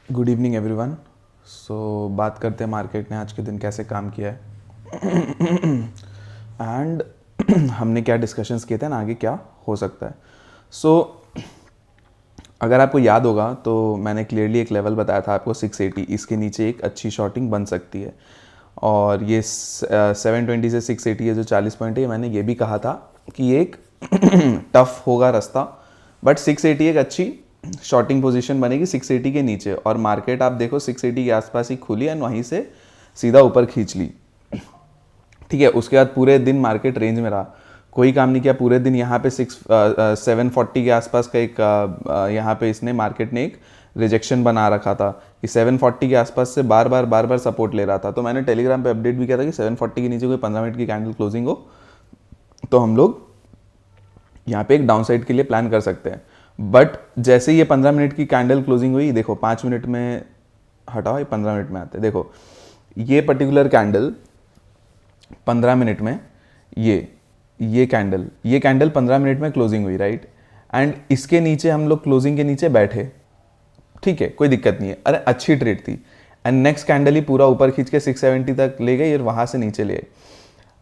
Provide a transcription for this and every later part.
Good evening everyone. बात करते हैं मार्केट ने आज के दिन कैसे काम किया है एंड हमने क्या डिस्कशंस किए थे ना आगे क्या हो सकता है। सो अगर आपको याद होगा तो मैंने क्लियरली एक लेवल बताया था आपको 680, इसके नीचे एक अच्छी शॉर्टिंग बन सकती है। और ये 720 से 680 ये जो 40 पॉइंट है, मैंने ये भी कहा था कि ये एक टफ होगा रास्ता, बट 680 एक अच्छी शॉर्टिंग पोजीशन बनेगी 680 के नीचे। और मार्केट आप देखो 680 के आसपास ही खुली एंड वहीं से सीधा ऊपर खींच ली। ठीक है, उसके बाद पूरे दिन मार्केट रेंज में रहा, कोई काम नहीं किया पूरे दिन। यहाँ पे 740 के आसपास का एक यहाँ पे इसने मार्केट ने एक रिजेक्शन बना रखा था कि 740 के आसपास से बार बार सपोर्ट ले रहा था। तो मैंने टेलीग्राम पे अपडेट भी किया था कि 740 के नीचे कोई 15 मिनट की कैंडल क्लोजिंग हो तो हम लोग यहाँ पे एक डाउन साइड के लिए प्लान कर सकते हैं। बट जैसे ये 15 मिनट की कैंडल क्लोजिंग हुई, देखो 5 मिनट में हटाओ, ये 15 मिनट में आते हैं। देखो ये पर्टिकुलर कैंडल 15 मिनट में ये कैंडल 15 मिनट में क्लोजिंग हुई, राइट। एंड इसके नीचे हम लोग क्लोजिंग के नीचे बैठे, ठीक है, कोई दिक्कत नहीं है, अरे अच्छी ट्रेड थी। एंड नेक्स्ट कैंडल ही पूरा ऊपर खींच के 670 तक ले गई और वहां से नीचे ले आई।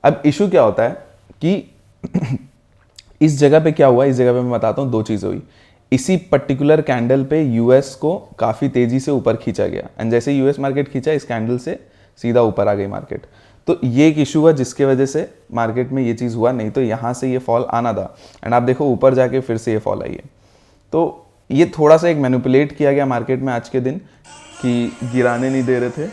अब इशू क्या होता है कि इस जगह पे क्या हुआ, इस जगह पे मैं बताता हूँ, दो चीज़ें हुई। इसी पर्टिकुलर कैंडल पे यूएस को काफ़ी तेज़ी से ऊपर खींचा गया एंड जैसे यूएस मार्केट खींचा, इस कैंडल से सीधा ऊपर आ गई मार्केट। तो ये एक इशू हुआ जिसके वजह से मार्केट में ये चीज़ हुआ, नहीं तो यहाँ से ये फॉल आना था। एंड आप देखो ऊपर जाके फिर से ये फॉल आई है। तो ये थोड़ा सा एक मैनिपुलेट किया गया मार्केट में आज के दिन कि गिराने नहीं दे रहे थे,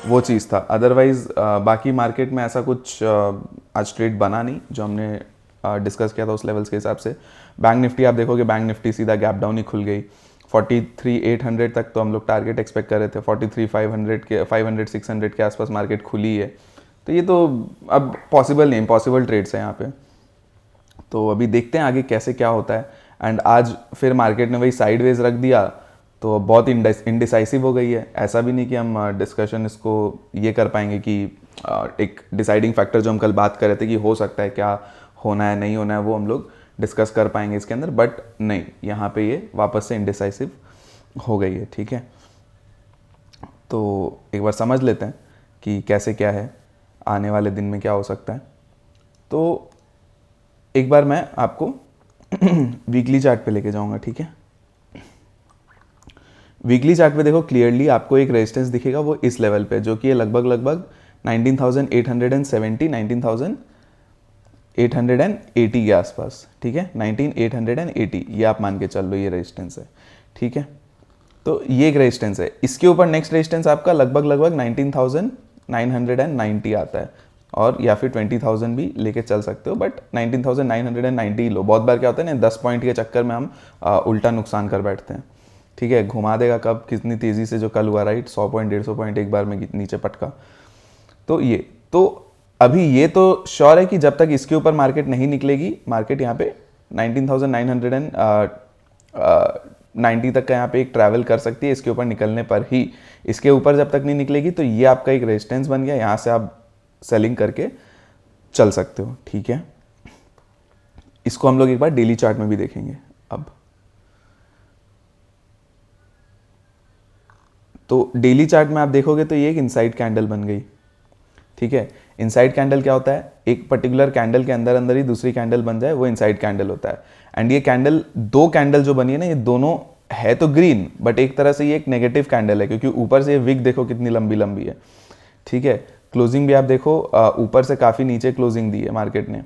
वो चीज़ था। अदरवाइज बाकी मार्केट में ऐसा कुछ आज ट्रेड बना नहीं जो हमने डिस्कस किया था उस लेवल्स के हिसाब से। बैंक निफ्टी आप देखोगे, बैंक निफ्टी सीधा गैप डाउन ही खुल गई 43,800 तक। तो हम लोग टारगेट एक्सपेक्ट कर रहे थे 43,500 के 500 600 के आसपास मार्केट खुली है। तो ये तो अब पॉसिबल नहीं, इम्पॉसिबल ट्रेड्स हैं यहाँ पे। तो अभी देखते हैं आगे कैसे क्या होता है। एंड आज फिर मार्केट ने वही साइडवेज रख दिया तो बहुत इनडिसाइसिव हो गई है। ऐसा भी नहीं कि हम डिस्कशन इसको ये कर पाएंगे कि एक डिसाइडिंग फैक्टर जो हम कल बात कर रहे थे कि हो सकता है क्या होना है नहीं होना है, वो हम लोग डिस्कस कर पाएंगे इसके अंदर। बट नहीं, यहाँ पे ये वापस से इनडिसाइसिव हो गई है, ठीक है। तो एक बार समझ लेते हैं कि कैसे क्या है, आने वाले दिन में क्या हो सकता है। तो एक बार मैं आपको वीकली चार्ट पे लेके जाऊंगा, ठीक है। वीकली चार्ट पे देखो क्लियरली आपको एक रेजिस्टेंस दिखेगा, वो इस लेवल पे, जो कि है लगभग 19,870 19,880 के आसपास, ठीक है। 19,880 ये आप मान के चल लो, ये रेजिस्टेंस है, ठीक है। तो ये एक रेजिस्टेंस है। इसके ऊपर नेक्स्ट रेजिस्टेंस आपका लगभग 19,990 आता है, और या फिर 20,000 भी लेके चल सकते हो, बट 19,990 लो। बहुत बार क्या होता है ना, 10 पॉइंट के चक्कर में हम उल्टा नुकसान कर बैठते हैं, ठीक है। घुमा देगा कब, कितनी तेज़ी से, जो कल हुआ, राइट। 100 पॉइंट 150 पॉइंट एक बार में नीचे पटका। तो ये तो अभी ये तो श्योर है कि जब तक इसके ऊपर मार्केट नहीं निकलेगी, मार्केट यहाँ पे 19,990 तक का यहाँ पे एक ट्रैवल कर सकती है इसके ऊपर निकलने पर ही। इसके ऊपर जब तक नहीं निकलेगी तो ये आपका एक रेजिस्टेंस बन गया, यहाँ से आप सेलिंग करके चल सकते हो, ठीक है। इसको हम लोग एक बार डेली चार्ट में भी देखेंगे अब। तो डेली चार्ट में आप देखोगे तो ये एक इनसाइड कैंडल बन गई, ठीक है। इनसाइड कैंडल क्या होता है, एक पर्टिकुलर कैंडल के अंदर अंदर ही दूसरी कैंडल बन जाए, वो इनसाइड कैंडल होता है। एंड ये कैंडल, दो कैंडल जो बनी है ना, ये दोनों है तो ग्रीन, बट एक तरह से ये एक नेगेटिव कैंडल है, क्योंकि ऊपर से ये विक देखो कितनी लंबी लंबी है, ठीक है। क्लोजिंग भी आप देखो, ऊपर से काफ़ी नीचे क्लोजिंग दी है मार्केट ने,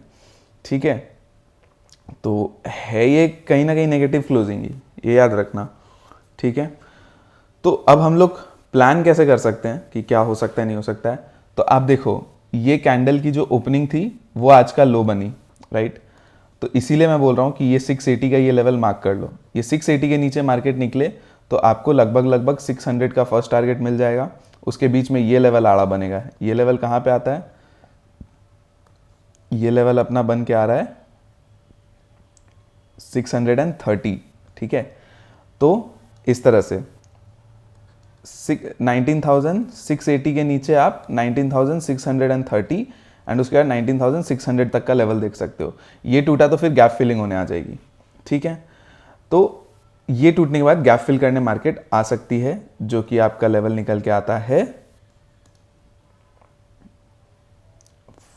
ठीक है। तो है ये कहीं ना कहीं नेगेटिव क्लोजिंग ही, ये याद रखना, ठीक है। तो अब हम लोग प्लान कैसे कर सकते हैं कि क्या हो सकता है नहीं हो सकता है। तो आप देखो, ये कैंडल की जो ओपनिंग थी वो आज का लो बनी, राइट। तो इसीलिए मैं बोल रहा हूँ कि ये 680 का ये लेवल मार्क कर लो। ये 680 के नीचे मार्केट निकले तो आपको लगभग 600 का फर्स्ट टारगेट मिल जाएगा। उसके बीच में ये लेवल आड़ा बनेगा। ये लेवल कहाँ पे आता है, ये लेवल अपना बन के आ रहा है 630, ठीक है। तो इस तरह से 19,680 के नीचे आप 19,630 एंड उसके बाद 19,600 तक का लेवल देख सकते हो। ये टूटा तो फिर गैप फिलिंग होने आ जाएगी, ठीक है। तो ये टूटने के बाद गैप फिल करने मार्केट आ सकती है, जो कि आपका लेवल निकल के आता है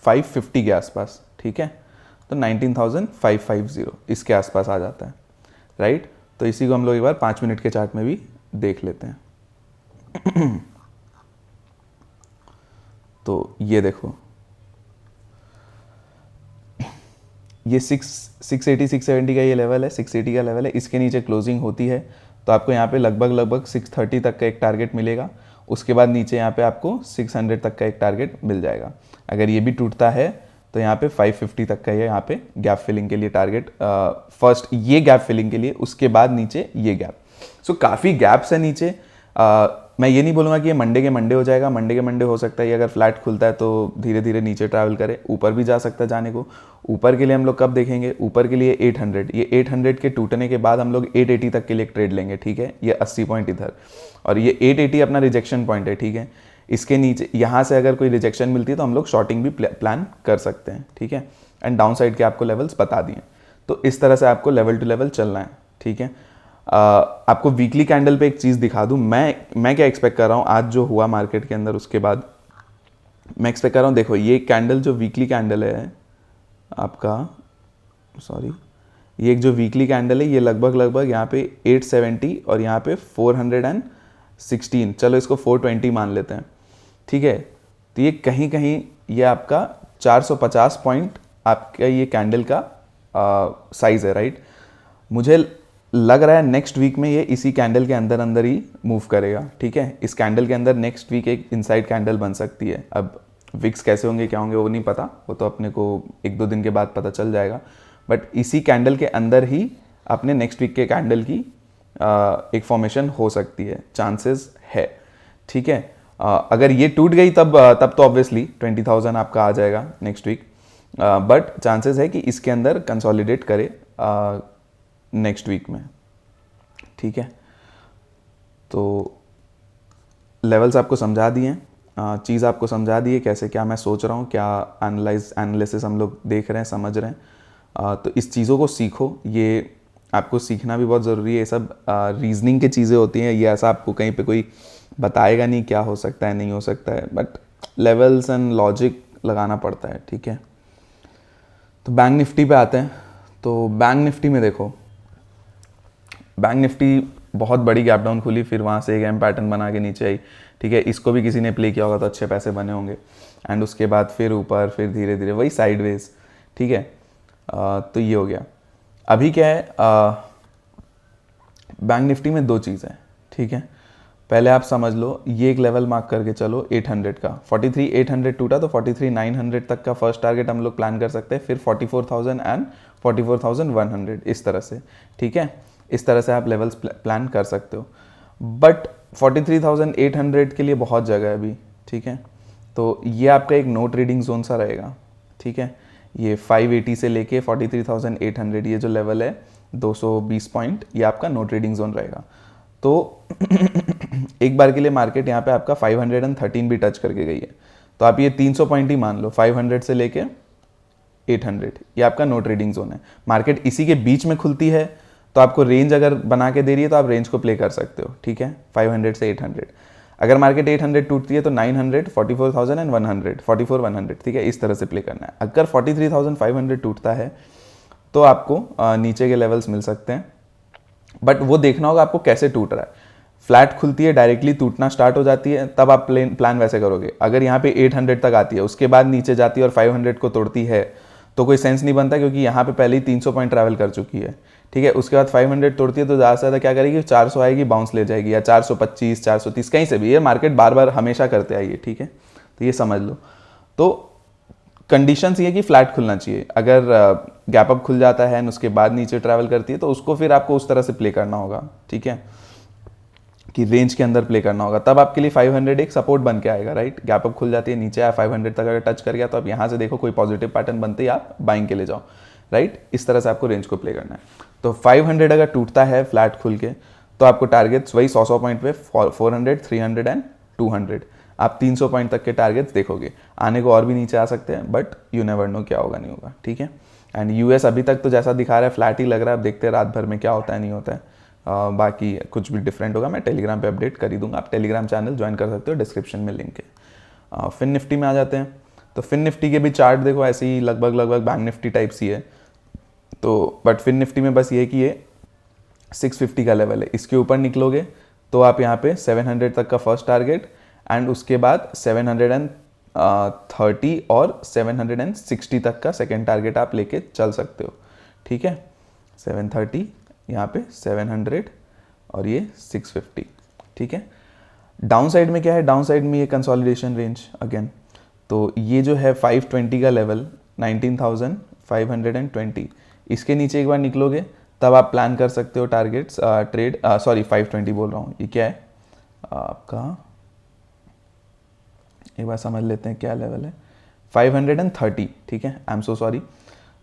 550 के आसपास, ठीक है। तो 19,550 इसके आसपास आ जाता है, राइट। तो इसी को हम लोग एक बार 5 मिनट के चार्ट में भी देख लेते हैं। तो ये देखो, ये 680 670 का ये लेवल है, 680 का लेवल है। इसके नीचे क्लोजिंग होती है तो आपको यहाँ पे लगभग 630 तक का एक टारगेट मिलेगा। उसके बाद नीचे यहाँ पे आपको 600 तक का एक टारगेट मिल जाएगा। अगर ये भी टूटता है तो यहाँ पे 550 तक का ये यहाँ पे गैप फिलिंग के लिए टारगेट, फर्स्ट ये गैप फिलिंग के लिए, उसके बाद नीचे ये गैप। सो काफ़ी गैप्स है नीचे। मैं ये नहीं बोलूँगा कि ये मंडे के मंडे हो जाएगा, मंडे के मंडे हो सकता है ये अगर फ्लैट खुलता है तो धीरे धीरे नीचे ट्रैवल करे, ऊपर भी जा सकता है जाने को। ऊपर के लिए हम लोग कब देखेंगे, ऊपर के लिए 800, ये 800 के टूटने के बाद हम लोग 880 तक के लिए ट्रेड लेंगे, ठीक है। ये 80 पॉइंट इधर, और ये 880 अपना रिजेक्शन पॉइंट है, ठीक है। इसके नीचे यहाँ से अगर कोई रिजेक्शन मिलती है तो हम लोग शॉर्टिंग भी प्लान कर सकते हैं, ठीक है। एंड डाउन साइड के आपको लेवल्स बता दिए। तो इस तरह से आपको लेवल टू लेवल चलना है, ठीक है। आपको वीकली कैंडल पे एक चीज़ दिखा दूं, मैं क्या एक्सपेक्ट कर रहा हूँ आज जो हुआ मार्केट के अंदर, उसके बाद मैं एक्सपेक्ट कर रहा हूँ। देखो ये कैंडल जो वीकली कैंडल है आपका, सॉरी, ये एक जो वीकली कैंडल है ये लगभग यहाँ पे 870 और यहाँ पे 416, चलो इसको 420 मान लेते हैं, ठीक है। तो ये कहीं ये आपका 450 पॉइंट आपका ये कैंडल का साइज़ है, राइट। मुझे लग रहा है नेक्स्ट वीक में ये इसी कैंडल के अंदर ही मूव करेगा, ठीक है। इस कैंडल के अंदर नेक्स्ट वीक एक इनसाइड कैंडल बन सकती है। अब विक्स कैसे होंगे क्या होंगे वो नहीं पता, वो तो अपने को 1-2 दिन के बाद पता चल जाएगा। बट इसी कैंडल के अंदर ही अपने नेक्स्ट वीक के कैंडल की एक फॉर्मेशन हो सकती है, चांसेस है, ठीक है। अगर ये टूट गई तब तो ऑब्वियसली 20,000 आपका आ जाएगा नेक्स्ट वीक, बट चांसेस है कि इसके अंदर कंसोलिडेट करे नेक्स्ट वीक में, ठीक है। तो लेवल्स आपको समझा दिए, चीज़ आपको समझा दी है, कैसे क्या मैं सोच रहा हूँ, क्या एनालिसिस हम लोग देख रहे हैं, समझ रहे हैं। तो इस चीज़ों को सीखो, ये आपको सीखना भी बहुत ज़रूरी है। ये सब रीजनिंग की चीज़ें होती हैं, ये ऐसा आपको कहीं पे कोई बताएगा नहीं क्या हो सकता है नहीं हो सकता है, बट लेवल्स एंड लॉजिक लगाना पड़ता है, ठीक है। तो बैंक निफ्टी पे आते हैं। तो बैंक निफ्टी में देखो, बैंक निफ्टी बहुत बड़ी गैप डाउन खुली, फिर वहाँ से एक एम पैटर्न बना के नीचे आई, ठीक है। इसको भी किसी ने प्ले किया होगा तो अच्छे पैसे बने होंगे। एंड उसके बाद फिर ऊपर, फिर धीरे धीरे वही साइडवेज, ठीक है। तो ये हो गया। अभी क्या है, बैंक निफ्टी में 2 चीज़ है, ठीक है। पहले आप समझ लो, ये एक लेवल मार्क करके चलो 800 का, 43,800 टूटा तो 43,900 तक का फर्स्ट टारगेट हम लोग प्लान कर सकते हैं, फिर 44,000 एंड 44,100 इस तरह से, ठीक है। इस तरह से आप लेवल्स प्लान कर सकते हो। बट 43,800 के लिए बहुत जगह है अभी, ठीक है। तो ये आपका एक नो ट्रेडिंग जोन सा रहेगा, ठीक है। ये 580 से लेके 43,800 ये जो लेवल है 220 पॉइंट, ये आपका नो ट्रेडिंग जोन रहेगा। तो एक बार के लिए मार्केट यहाँ पे आपका 513 भी टच करके गई है, तो आप ये 300 पॉइंट ही मान लो, 500 से लेके 800 ये आपका नो ट्रेडिंग जोन है। मार्केट इसी के बीच में खुलती है तो आपको रेंज अगर बना के दे रही है तो आप रेंज को प्ले कर सकते हो, ठीक है, 500 से 800। अगर मार्केट 800 टूटती है तो 900, 44,000 एंड 100, 44,100, ठीक है, इस तरह से प्ले करना है। अगर 43,500 टूटता है तो आपको नीचे के लेवल्स मिल सकते हैं, बट वो देखना होगा आपको कैसे टूट रहा है। फ्लैट खुलती है, डायरेक्टली टूटना स्टार्ट हो जाती है, तब आप प्लान वैसे करोगे। अगर यहाँ पे 800 तक आती है, उसके बाद नीचे जाती है और 500 को तोड़ती है तो कोई सेंस नहीं बनता, क्योंकि यहाँ पे पहले ही 300 पॉइंट ट्रैवल कर चुकी है, ठीक है। उसके बाद 500 तोड़ती है तो ज़्यादा से ज़्यादा क्या करेगी, 400 आएगी, बाउंस ले जाएगी, या 425, 430, कहीं से भी। ये मार्केट बार बार हमेशा करते आई है, ठीक है। तो ये समझ लो। तो कंडीशंस ये कि फ्लैट खुलना चाहिए। अगर गैप अप खुल जाता है और उसके बाद नीचे ट्रैवल करती है तो उसको फिर आपको उस तरह से प्ले करना होगा, ठीक है, कि रेंज के अंदर प्ले करना होगा। तब आपके लिए 500 एक सपोर्ट बन के आएगा, राइट। गैप अप खुल जाती है, नीचे आया 500 तक अगर टच कर गया तो आप यहाँ से देखो कोई पॉजिटिव पैटर्न बनते ही आप बाइंग के ले जाओ, राइट। इस तरह से आपको रेंज को प्ले करना है। तो 500 अगर टूटता है फ्लैट खुल के तो आपको टारगेट्स वही 100 पॉइंट पे 400, 300 एंड 200, आप 300 पॉइंट तक के टारगेट्स देखोगे। आने को और भी नीचे आ सकते हैं, बट यू नेवर नो क्या होगा नहीं होगा, ठीक है। एंड यूएस अभी तक तो जैसा दिखा रहा है फ्लैट ही लग रहा है, अब देखते हैं रात भर में क्या होता है नहीं होता है, बाकी कुछ भी डिफरेंट होगा मैं टेलीग्राम पे अपडेट कर ही दूंगा, आप टेलीग्राम चैनल ज्वाइन कर सकते हो, डिस्क्रिप्शन में लिंक है। फिन निफ्टी में आ जाते हैं। तो फिन निफ्टी के भी चार्ट देखो ऐसे ही लगभग बैंक निफ्टी टाइप सी है। तो बट फिन निफ्टी में बस ये कि ये 650 का लेवल है, इसके ऊपर निकलोगे तो आप यहाँ पे 700 तक का फर्स्ट टारगेट एंड उसके बाद 730 और 760 तक का सेकेंड टारगेट आप लेके चल सकते हो। ठीक है, 730 यहाँ पे 700 और ये 650। ठीक है, डाउन साइड में क्या है, डाउन साइड में ये कंसोलिडेशन रेंज अगेन, तो ये जो है 520 का लेवल 19,520, इसके नीचे एक बार निकलोगे तब आप प्लान कर सकते हो टारगेट्स ट्रेड, सॉरी 520 बोल रहा हूँ, ये क्या है आपका, एक बार समझ लेते हैं क्या लेवल है, 530। ठीक है, आई एम सो सॉरी,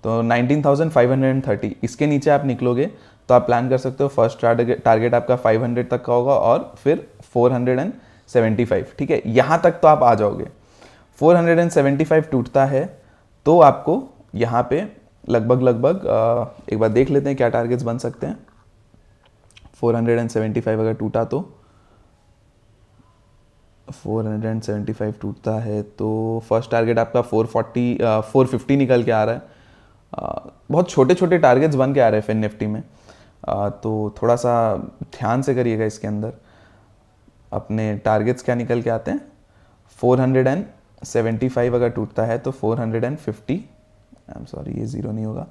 तो 19,530 इसके नीचे आप निकलोगे तो आप प्लान कर सकते हो फर्स्ट टारगेट आपका 500 तक का होगा और फिर 475। ठीक है, यहाँ तक तो आप आ जाओगे। 475 टूटता है तो आपको यहाँ पे लगभग एक बार देख लेते हैं क्या टारगेट्स बन सकते हैं। 475 अगर टूटा तो 475 टूटता है तो फर्स्ट टारगेट आपका 450 निकल के आ रहा है। बहुत छोटे छोटे टारगेट्स बन के आ रहे हैं फिन निफ्टी में, तो थोड़ा सा ध्यान से करिएगा इसके अंदर। अपने टारगेट्स क्या निकल के आते हैं, 475 अगर टूटता है तो 450, आई एम सॉरी ये ज़ीरो नहीं होगा,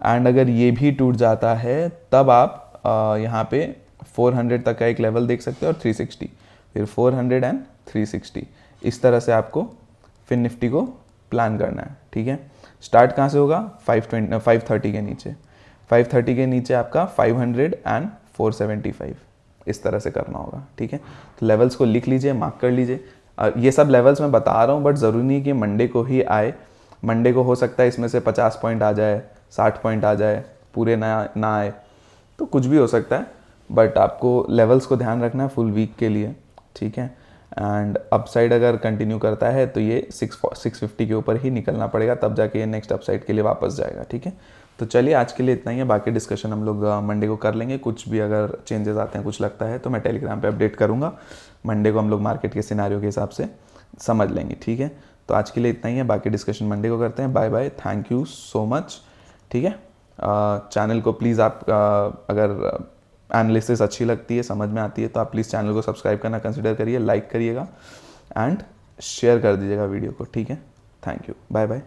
एंड अगर ये भी टूट जाता है तब आप यहाँ पे 400 तक का एक लेवल देख सकते हो और 360, फिर 400 एंड 360, इस तरह से आपको फिन निफ्टी को प्लान करना है। ठीक है, स्टार्ट कहाँ से होगा, 530 के नीचे, 530 के नीचे आपका 500 एंड 475, इस तरह से करना होगा। ठीक है, तो लेवल्स को लिख लीजिए, मार्क कर लीजिए। ये सब लेवल्स मैं बता रहा हूँ बट ज़रूरी नहीं कि मंडे को ही आए, मंडे को हो सकता है इसमें से 50 पॉइंट आ जाए, 60 पॉइंट आ जाए, पूरे ना आए, तो कुछ भी हो सकता है, बट आपको लेवल्स को ध्यान रखना है फुल वीक के लिए। ठीक है, एंड अपसाइड अगर कंटिन्यू करता है तो ये 650 के ऊपर ही निकलना पड़ेगा, तब जाके ये नेक्स्ट अपसाइड के लिए वापस जाएगा। ठीक है, तो चलिए आज के लिए इतना ही है, बाकी डिस्कशन हम लोग मंडे को कर लेंगे। कुछ भी अगर चेंजेस आते हैं, कुछ लगता है तो मैं टेलीग्राम पे अपडेट करूँगा। मंडे को हम लोग मार्केट के सिनारियो के हिसाब से समझ लेंगे। ठीक है, तो आज के लिए इतना ही है, बाकी डिस्कशन मंडे को करते हैं। Bye bye, thank you so much. ठीक है, चैनल को प्लीज़ आप अगर एनालिसिस अच्छी लगती है, समझ में आती है, तो आप प्लीज़ चैनल को सब्सक्राइब करना कंसिडर करिए, लाइक करिएगा एंड शेयर कर दीजिएगा वीडियो को। ठीक है, थैंक यू, बाय बाय।